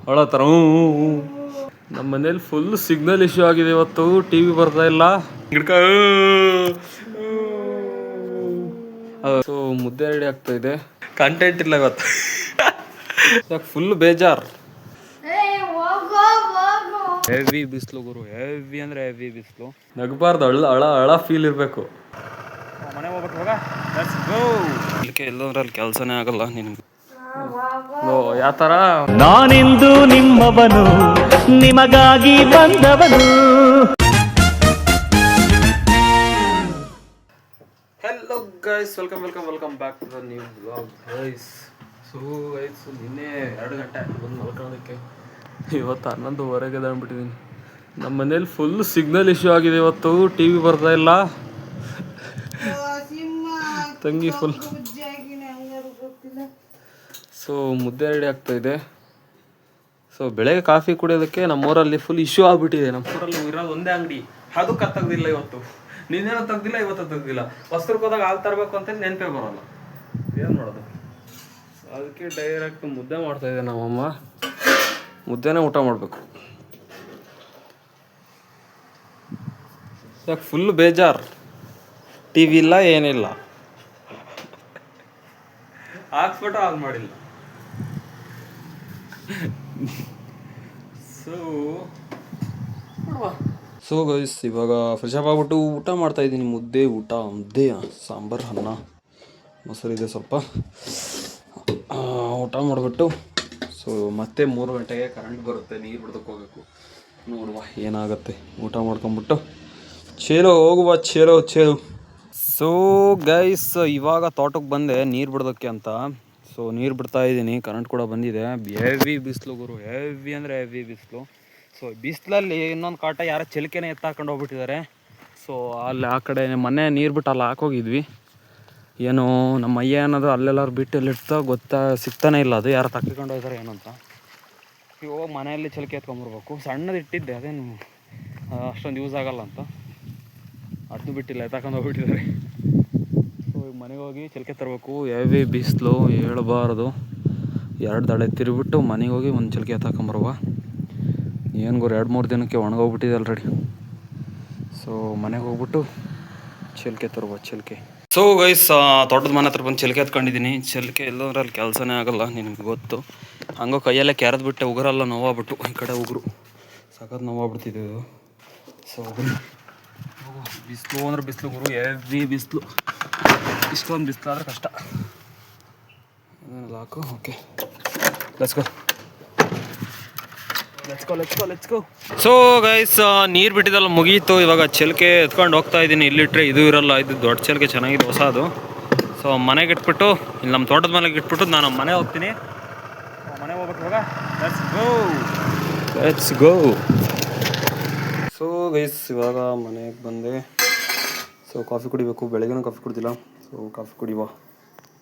ಅಳತಾರ. ನಮ್ಮ ಮನೇಲಿ full signal issue ಆಗಿದೆ ಇವತ್ತು. ಟಿವಿ ಬರ್ತಾ ಇಲ್ಲ. ಗಿಡಕ ಸೊ ಮುದ್ದೆ ರೆಡಿ ಆಗ್ತಾ ಇದೆ. ಕಂಟೆಂಟ್ ಇಲ್ಲ ಇವತ್ತು. ಫುಲ್ ಬೇಜಾರ್. ಹೆವಿ ಬಿಸಿಲು ಗುರು, ಹೆವಿ ಅಂದ್ರೆ ಹೆವಿ ಬಿಸಿಲು. ನಗಬಾರ್ದು, ಅಳ ಫೀಲ್ ಇರಬೇಕು. ಮನೆ ಹೋಗ್ಬಿಟ್ಟು ಹೋಗ. ಎಲ್ಲರಲ್ಲಿ ಕೆಲಸನೇ ಆಗಲ್ಲ ನಿನ್ಗೆ. ಯಾವ ಥರ ನಾನಿಂದು ನಿಮ್ಮವನು, ನಿಮಗಾಗಿ ಬಂದವನು. Hello guys, welcome back to the new vlog guys. So ನಿನ್ನೆ 2 ಗಂಟೆ ಬಂದು ಮಲ್ಕೊಳ್ಳೋದಕ್ಕೆ. ಇವತ್ತು 11:30 ಅಂದ್ಬಿಟ್ಟಿದ್ದೀನಿ. ನಮ್ಮ ಮನೇಲಿ ಫುಲ್ ಸಿಗ್ನಲ್ ಇಶ್ಯೂ ಆಗಿದೆ ಇವತ್ತು. ಟಿವಿ ಬರ್ತಾ ಇಲ್ಲ. ತಂಗಿ ಫುಲ್. ಸೊ ಮುದ್ದೆ ರೆಡಿ ಆಗ್ತಾ ಇದೆ. ಸೊ ಬೆಳಗ್ಗೆ ಕಾಫಿ ಕುಡಿಯೋದಕ್ಕೆ ನಮ್ಮೂರಲ್ಲಿ ಫುಲ್ ಇಶ್ಯೂ ಆಗಿಬಿಟ್ಟಿದೆ. ನಮ್ಮೂರಲ್ಲಿ ಇರೋದು ಒಂದೇ ಅಂಗಡಿ, ಅದಕ್ಕೆ ತೆಗ್ದಿಲ್ಲ ಇವತ್ತು. ನಿನ್ನೇನೋ ತೆಗ್ದಿಲ್ಲ, ಇವತ್ತು ತೆಗ್ದಿಲ್ಲ. ಹೊಸದುರ್ಗ ಹೋದಾಗ ಹಾಲು ತರಬೇಕು ಅಂತ ನೆನಪೇ ಬರೋಲ್ಲ. ಏನು ಮಾಡೋದು? ಅದಕ್ಕೆ ಡೈರೆಕ್ಟ್ ಮುದ್ದೆ ಮಾಡ್ತಾಯಿದ್ದೆ ನಮ್ಮಮ್ಮ. ಮುದ್ದೆನೇ ಊಟ ಮಾಡಬೇಕು. ಯಾಕೆ ಫುಲ್ ಬೇಜಾರು. ಟಿ ವಿ ಇಲ್ಲ, ಏನಿಲ್ಲ. ಹಾಕ್ಸ್ಬಿಟ್ಟು ಆನ್ ಮಾಡಿಲ್ಲ. ಸೊ ಗೈಸ್, ಇವಾಗ ಫ್ರೆಶ್ ಅಪ್ ಆಗ್ಬಿಟ್ಟು ಊಟ ಮಾಡ್ತಾಯಿದ್ದೀನಿ. ಮುದ್ದೆ ಸಾಂಬಾರು, ಅನ್ನ, ಮೊಸರು ಇದೆ ಸ್ವಲ್ಪ. ಊಟ ಮಾಡಿಬಿಟ್ಟು ಸೊ ಮತ್ತೆ 3 ಗಂಟೆಗೆ ಕರೆಂಟ್ ಬರುತ್ತೆ. ನೀರು ಬಿಡ್ದಕ್ಕೆ ಹೋಗ್ಬೇಕು. ನೋಡುವ ಏನಾಗುತ್ತೆ. ಊಟ ಮಾಡ್ಕೊಂಬಿಟ್ಟು ಹೋಗುವ. ಸೊ ಗೈಸ್, ಇವಾಗ ತೋಟಕ್ಕೆ ಬಂದೆ ನೀರು ಬಿಡೋದಕ್ಕೆ ಅಂತ. ಸೊ ನೀರು ಬಿಡ್ತಾ ಇದ್ದೀನಿ. ಕರೆಂಟ್ ಕೂಡ ಬಂದಿದೆ. ಹೆವಿ ಬಿಸಿಲು ಗುರು, ಹೆವಿ ಅಂದರೆ ಹೆವಿ ಬಿಸಿಲು. ಸೊ ಬಿಸಿಲಲ್ಲಿ ಇನ್ನೊಂದು ಕಾಟ, ಯಾರೋ ಚಿಲಿಕೆನೇ ಎತ್ತಾಕೊಂಡು ಹೋಗ್ಬಿಟ್ಟಿದ್ದಾರೆ. ಸೊ ಅಲ್ಲಿ ಆ ಕಡೆ ಮನೆ ನೀರು ಬಿಟ್ಟು ಅಲ್ಲಿ ಹಾಕೋಗಿದ್ವಿ. ಏನು ನಮ್ಮ ಅಯ್ಯ ಅನ್ನೋದು ಅಲ್ಲೆಲ್ಲರೂ ಬಿಟ್ಟು ಎಲ್ಲಿಡ್ತಾ ಸಿಗ್ತಾನೆ ಇಲ್ಲ. ಅದು ಯಾರು ತಕ್ಕೊಂಡು ಹೋಗ್ತಾರೆ ಏನು ಅಂತ. ಇವಾಗ ಮನೆಯಲ್ಲಿ ಚಿಲಿಕೆ ಎತ್ಕೊಂಬರ್ಬೇಕು. ಸಣ್ಣದು ಇಟ್ಟಿದ್ದೆ, ಅದೇನು ಅಷ್ಟೊಂದು ಯೂಸ್ ಆಗೋಲ್ಲ ಅಂತ ಅದನ್ನು ಬಿಟ್ಟಿಲ್ಲ, ಎತ್ತಾಕೊಂಡು ಹೋಗ್ಬಿಟ್ಟಿದ್ದಾರೆ. ಸೊ ಈಗ ಮನೆಗೆ ಹೋಗಿ ಚಿಲಿಕೆ ತರಬೇಕು. ಹೆವಿ ಬಿಸಿಲು ಹೇಳಬಾರ್ದು. 2 ದಡೆ ತಿರುಗಿಬಿಟ್ಟು ಮನೆಗೆ ಹೋಗಿ ಒಂದು ಚಿಲಿಕೆ ಎತ್ತಾಕೊಂಬರುವ. ಏನು ಗುರು, 2-3 ದಿನಕ್ಕೆ ಒಣಗೋಗ್ಬಿಟ್ಟಿದೆ ಆಲ್ರೆಡಿ. ಸೊ ಮನೆಗೆ ಹೋಗ್ಬಿಟ್ಟು ಚಿಲಿಕೆ ತರುವ. ಸೊ ಗೈಸ್, ತೋಟದ ಮನೆ ಹತ್ರ ಬಂದು ಚಿಲಿಕೆ ಎತ್ಕೊಂಡಿದ್ದೀನಿ. ಚಿಲಿಕೆ ಎಲ್ಲರಲ್ಲಿ ಕೆಲಸನೇ ಆಗಲ್ಲ, ನಿನಗೆ ಗೊತ್ತು. ಹಂಗೋ ಕೈಯಲ್ಲೇ ಕೆರೆದ್ಬಿಟ್ಟೆ. ಉಗುರೆಲ್ಲ ನೋವಾಗ್ಬಿಟ್ಟು, ಈ ಕಡೆ ಉಗುರು ಸಖತ್ ನೋವಾಗ್ಬಿಡ್ತಿದ್ದೆವು. ಸೊ ಬಿಸಿಲು ಅಂದ್ರೆ ಬಿಸಿಲು ಗುರು, ಹೆವಿ ಬಿಸಿಲು. ಇಷ್ಟೊಂದು ಬಿಸಿಲಾದ್ರೆ ಕಷ್ಟ. ಅದನ್ನೆಲ್ಲ ಹಾಕು. Okay, let's go. So guys, ನೀರು ಬಿಟ್ಟಿದ್ದಲ್ಲ ಮುಗೀತು. ಇವಾಗ ಚಿಲಿಕೆ ಎತ್ಕೊಂಡು ಹೋಗ್ತಾ ಇದ್ದೀನಿ. ಇಲ್ಲಿಟ್ರೆ ಇದು ಇರಲ್ಲ, ಇದು ದೊಡ್ಡ ಚಿಲಿಕೆ ಚೆನ್ನಾಗಿದೆ, ಹೊಸದು. ಸೊ ಮನೆಗೆ ಇಟ್ಬಿಟ್ಟು, ಇಲ್ಲಿ ನಮ್ಮ ತೋಟದ ಮನೆಗೆ ಇಟ್ಬಿಟ್ಟು ನಾನು ಮನೆ ಹೋಗ್ತೀನಿ. ಮನೆ ಹೋಗ್ಬಿಟ್ಟು ಇವಾಗ ಲೆಟ್ಸ್ ಗೋ. ಸೊ ಗೈಸ್, ಇವಾಗ ಮನೆಗೆ ಬಂದೆ. ಸೊ ಕಾಫಿ ಕುಡಿಬೇಕು. ಬೆಳಗ್ಗೆನೂ ಕಾಫಿ ಕುಡ್ದಿಲ್ಲ. ಸೊ ಕಾಫಿ ಕುಡಿಯುವ.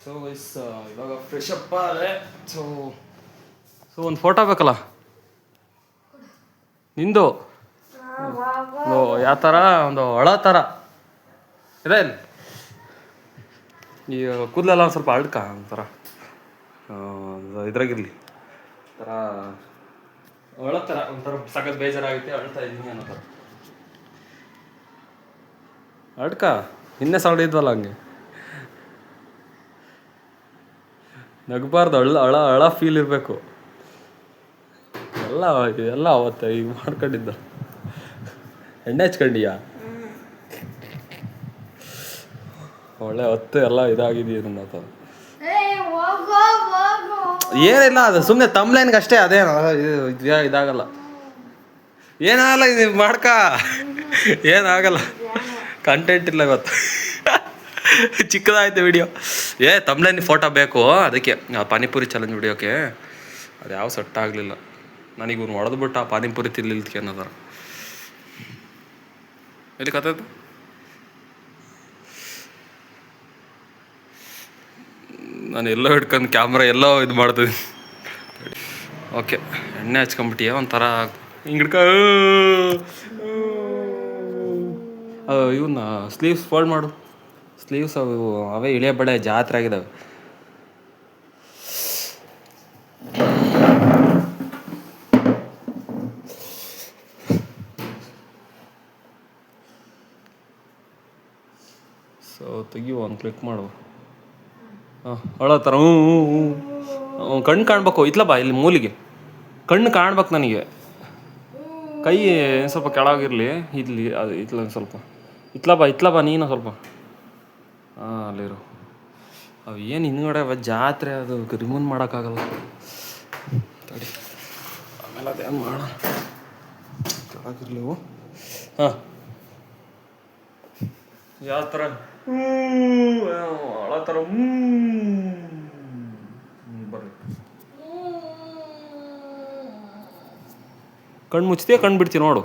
ಸೊ ಗೈಸ್, ಇವಾಗ ಫ್ರೆಶ್ ಅಪ್ ಆದರೆ ಸೊ ಒಂದು ಫೋಟೋ ಬೇಕಲ್ಲ ನಿಂದು. ಯಾವ ಥರ, ಒಂದು ಹಳ ಥರ ಇದೆ. ಈ ಕೂದಲೆಲ್ಲ ಸ್ವಲ್ಪ ಅಳ್ಕ ಒಂಥರ ಇದ್ರಾಗಿರಲಿ ಥರ ಹಳ ಥರ ಒಂಥರ ಸಖತ್ ಬೇಜಾರಾಗುತ್ತೆ. ಅಳ್ತಾ ಇದ್ದೀನಿ ಅನ್ನೋ ಥರ ಅಡ್ಕ. ನಿನ್ನೆ ಸೌಂಡ್ ಇದ್ವಲ್ಲ ಹಂಗೆ. ನಗಬಾರ್ದು, ಅಳ ಫೀಲ್ ಇರಬೇಕು. ಎಲ್ಲ ಅವತ್ತು ಈಗ ಮಾಡ್ಕೊಂಡಿದ್ದ. ಎಣ್ಣೆ ಹಚ್ಕೊಂಡಿಯಾ? ಒಳ್ಳೆ ಹೊತ್ತು ಎಲ್ಲ ಇದಾಗಿದೆಯಾ ನನ್ನ ಹತ್ರ. ಏನಿಲ್ಲ, ಅದು ಸುಮ್ಮನೆ ತಮ್ಲೈನ್ಗೆ ಅಷ್ಟೇ. ಅದೇನು ಇದಾಗಲ್ಲ, ಏನಾಗಲ್ಲ. ಇದು ಮಾಡ್ಕ, ಏನಾಗಲ್ಲ. ಕಂಟೆಂಟ್ ಇಲ್ಲ ಇವತ್ತು. ಚಿಕ್ಕದಾಯ್ತು ವಿಡಿಯೋ. ತಮ್ಲೈನ್ ಫೋಟೋ ಬೇಕು ಅದಕ್ಕೆ. ಪಾನಿಪುರಿ ಚಾಲೆಂಜ್ ವಿಡಿಯೋಕ್ಕೆ ಅದು ಯಾವ ಸೆಟ್ ಆಗಲಿಲ್ಲ ನನಗೆ. ಇವ್ನು ಹೊಡೆದ್ಬಿಟ್ಟು ಆ ಪಾನಿಪುರಿ ತಿರ್ಲಿಲ್ದಕ್ಕೆ ಅನ್ನೋದಾರ. ಎಲ್ಲಿ ಕಥದ್ದು? ನಾನು ಎಲ್ಲೋ ಹಿಡ್ಕೊಂಡು ಕ್ಯಾಮ್ರಾ ಎಲ್ಲೋ ಇದು ಮಾಡ್ತೀನಿ. ಓಕೆ, ಎಣ್ಣೆ ಹಚ್ಕೊಂಬಿಟ್ಟಿಯ ಒಂಥರ ಹಿಂಗೆ ಹಿಡ್ಕ. ಇವನ್ನ ಸ್ಲೀವ್ಸ್ ಫೋಲ್ಡ್ ಮಾಡು. ಸ್ಲೀವ್ಸ್ ಅವೇ ಇಳಿಯ ಬಡೆ ಜಾತ್ರೆ ಆಗಿದ್ದಾವೆ. ತೆಗಿಯೋ ಒಂದು ಕ್ಲಿಕ್ ಮಾಡುವ. ಹಾಂ ಅಳೋ ಥರ ಹ್ಞೂ ಕಣ್ಣು ಕಾಣ್ಬೇಕು. ಇತ್ಲ ಬಾ ಇಲ್ಲಿ ಮೂಲಿಗೆ ಕಣ್ಣು ಕಾಣ್ಬೇಕು ನನಗೆ. ಕೈ ಸ್ವಲ್ಪ ಕೆಳಗಿರಲಿ. ಇಲ್ಲಿ ಅದು ಇತ್ಲ ಸ್ವಲ್ಪ ಇತ್ಲ ಬಾ ನೀನು ಸ್ವಲ್ಪ. ಹಾಂ ಅಲ್ಲಿರು. ಅವು ಏನು ಹಿಂದ್ಗಡೆ ಜಾತ್ರೆ ಅದು ರಿಮೂವ್ ಮಾಡೋಕ್ಕಾಗಲ್ಲ ತಡಿ. ಆಮೇಲೆ ಅದೇನು ಮಾಡೋಣ. ಕೆಳಗಿರ್ಲಿ ಇವು. ಹಾಂ ಯಾವ ಥರ ಅಳ ಥರ ಬರ್ರಿ. ಕಣ್ಣು ಮುಚ್ತೀಯ ಕಣ್ಣು ಬಿಡ್ತೀವಿ ನೋಡು.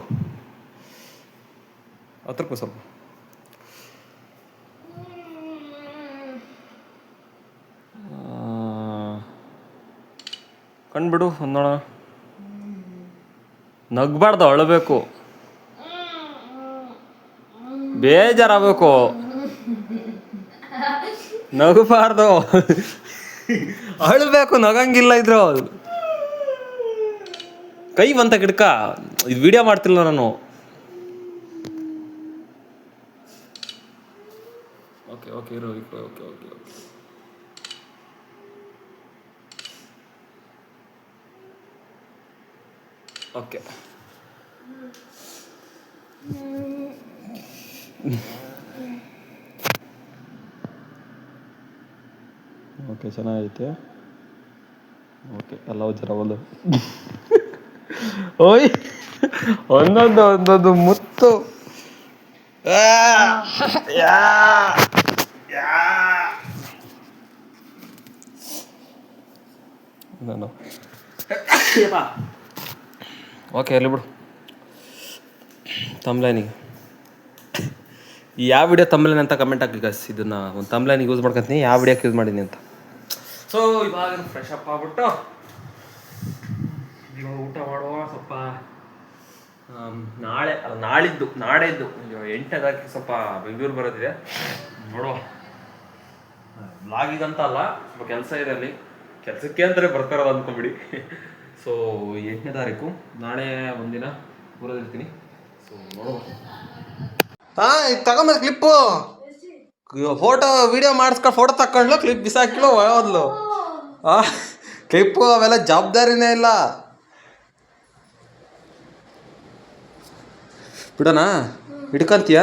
ಹತ್ರಕ್ಕೂ ಸ್ವಲ್ಪ ಕಣ್ಣು ಬಿಡು ಒಂದೋಣ. ನಗ್ಬಾರ್ದು, ಅಳಬೇಕು. ಬೇಜಾರಾಗಬೇಕು, ನಗಬಾರ್ದು. ಅಳಬೇಕು, ನಗಂಗಿಲ್ಲ ಇದ್ರು. ಕೈ ಬಂತ ಗಿಡ್ಕ. ಇದು ವಿಡಿಯೋ ಮಾಡ್ತಿಲ್ಲ ನಾನು. ಓಕೆ ಓಕೆ ಇರೋ okay okay okay okay okay ಚೆನ್ನಾಗೈತೆ. ಓಕೆ ಎಲ್ಲ ಜರವಲ್ಲ. ಓಯ್ ಒಂದೊಂದು ಮುತ್ತು. ನಾನು ಓಕೆ ಇರಲಿ ಬಿಡು. ತಮ್ಲೈನಿಗೆ ಯಾವ ವಿಡಿಯೋ ತಮ್ಲೈನ್ ಅಂತ ಕಮೆಂಟ್ ಹಾಕಿ ಗೈಸ್. ಇದನ್ನು ಒಂದು ತಮ್ಲೈನಿಗೆ ಯೂಸ್ ಮಾಡ್ಕೊತೀನಿ, ಯಾವ ವಿಡಿಯೋಕ್ಕೆ ಯೂಸ್ ಮಾಡೀನಿ ಅಂತ. ಸೊ ಇವಾಗ ಫ್ರೆಶ್ ಅಪ್ ಆಗ್ಬಿಟ್ಟು ಇವಾಗ ಊಟ ಮಾಡುವ. ಸ್ವಲ್ಪ ನಾಡಿದ್ದು 8 ಸ್ವಲ್ಪ ಬೆಂಗಳೂರು ಬರೋದಿದೆ. ನೋಡುವ, ವ್ಲಾಗಿಗಂತ ಅಲ್ಲ, ಸ್ವಲ್ಪ ಕೆಲಸ ಇದೆ ಅಲ್ಲಿ. ಕೆಲಸಕ್ಕೆ ಅಂತಾರೆ ಬರ್ತಾರಲ್ಲ ಅಂದ್ಕೊಂಬಿಡಿ. ಸೊ 8ನೇ ತಾರೀಕು ನಾಳೆ ಒಂದಿನ ಊರಲ್ಲಿರ್ತೀನಿ. ಸೊ ನೋಡುವ. ಹಾಂ ಈಗ ತಗೊಂಬ ಕ್ಲಿಪ್ಪು. ಫೋಟೋ ವಿಡಿಯೋ ಮಾಡಿಸ್ಕೊಂಡು ಫೋಟೋ ತಕ್ಕೊಂಡ್ಲು, ಕ್ಲಿಪ್ ಬಿಸಾಕಿಲು ಹೋದ್ಲು. ಕ್ಲಿಪ್ಪು ಅವೆಲ್ಲ ಜವಾಬ್ದಾರಿನೇ ಇಲ್ಲ. ಬಿಡೋಣ, ಹಿಡ್ಕೊಂತೀಯ?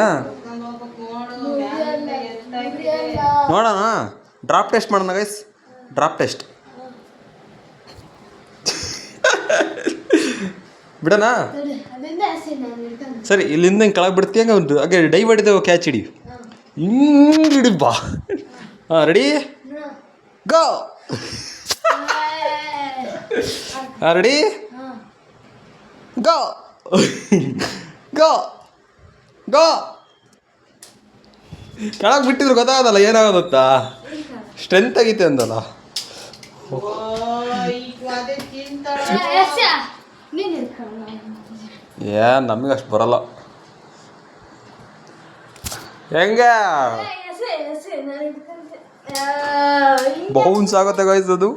ನೋಡೋಣ, ಡ್ರಾಪ್ ಟೆಸ್ಟ್ ಮಾಡೋಣ ಗೈಸ್. ಡ್ರಾಪ್ ಟೆಸ್ಟ್ ಬಿಡೋಣ. ಸರಿ, ಇಲ್ಲಿಂದ ಹಿಂಗೆ ಕೆಳಗೆ ಬಿಡ್ತೀಯ. ಹಾಗೆ ಡೈ ಹೊಡಿದೇವು, ಕ್ಯಾಚ್ ಹಿಡಿ. ಹಿಂಗೆ ಹಿಡಿಬಾ. ಹಾಂ ರೆಡಿ ಗೋ. ಹಾಂ ರೆಡಿ ಗೋ ಗೋ ಗೋ. ಕೆಳಗೆ ಬಿಟ್ಟಿದ್ರು ಗೊತ್ತಾಗೋದಲ್ಲ ಏನಾಗೋದತ್ತ. ಸ್ಟ್ರೆಂತ್ ಆಗೈತೆ ಅಂದಲ್ಲ. ನಮಗೆ ಅಷ್ಟು ಬರಲ್ಲ. ಹೆಂಗೆ ಬೌನ್ಸ್ ಆಗುತ್ತೆ ಗೈಸ್. ಅದು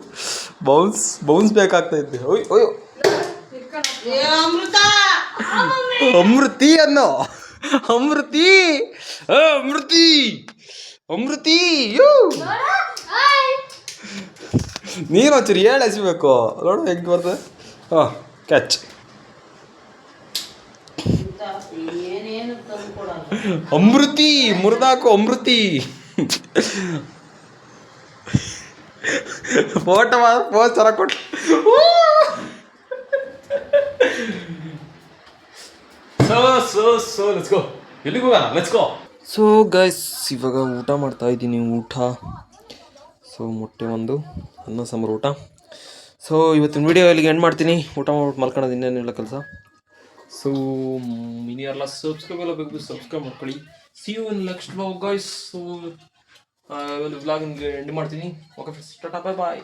ಬೌನ್ಸ್ ಬೇಕಾಗ್ತೈತೆ. ಓಯ್ ಅಮೃತಿ ಅನ್ನೋ. ಅಮೃತಿ ನೀನು ಒಂಚೂರು ಹೇಳಿ ಹಸಿಬೇಕು. ನೋಡು ಹೆಂಗೆ ಬರ್ತದೆ. ಹಾಂ ಕ್ಯಾಚ್. ಅಮೃತಿ ಮುರಿದಾಕು. ಅಮೃತಿ ಫೋಟೋ ಪೋಸ್ ಥರ ಕೊಟ್ಟು. So let's go. ಎಲ್ಲಿಗೆ ಹೋಗೋಣ? Let's go. ಸೊ ಗೈಸ್ ಇವಾಗ ಊಟ ಮಾಡ್ತಾ ಇದ್ದೀನಿ. ಊಟ ಸೊ ಮೊಟ್ಟೆ ಒಂದು, ಅನ್ನ ಸಾಂಬಾರು ಊಟ. ಸೊ ಇವತ್ತಿನ ವೀಡಿಯೋ ಇಲ್ಲಿಗೆ ಎಂಡ್ ಮಾಡ್ತೀನಿ. ಊಟ ಮಾಡ್ಬಿಟ್ಟು ಮಲ್ಕೊಳ್ಳೋದು, ಇನ್ನೇನಿಲ್ಲ ಕೆಲಸ. ಸೊ ಇನ್ಯಾರೆಲ್ಲ ಸಬ್ಸ್ಕ್ರೈಬ್ ಎಲ್ಲ ಬೇಕು, ಸಬ್ಸ್ಕ್ರೈಬ್ ಮಾಡ್ಕೊಳ್ಳಿ. See you in next vlog guys. So ಒಂದು ವ್ಲಾಗ್ ಎಂಡ್ ಮಾಡ್ತೀನಿ. ಓಕೆ ಫ್ರೆಂಡ್ಸ್, ಟಾಟಾ, ಬಾಯ್ ಬಾಯ್.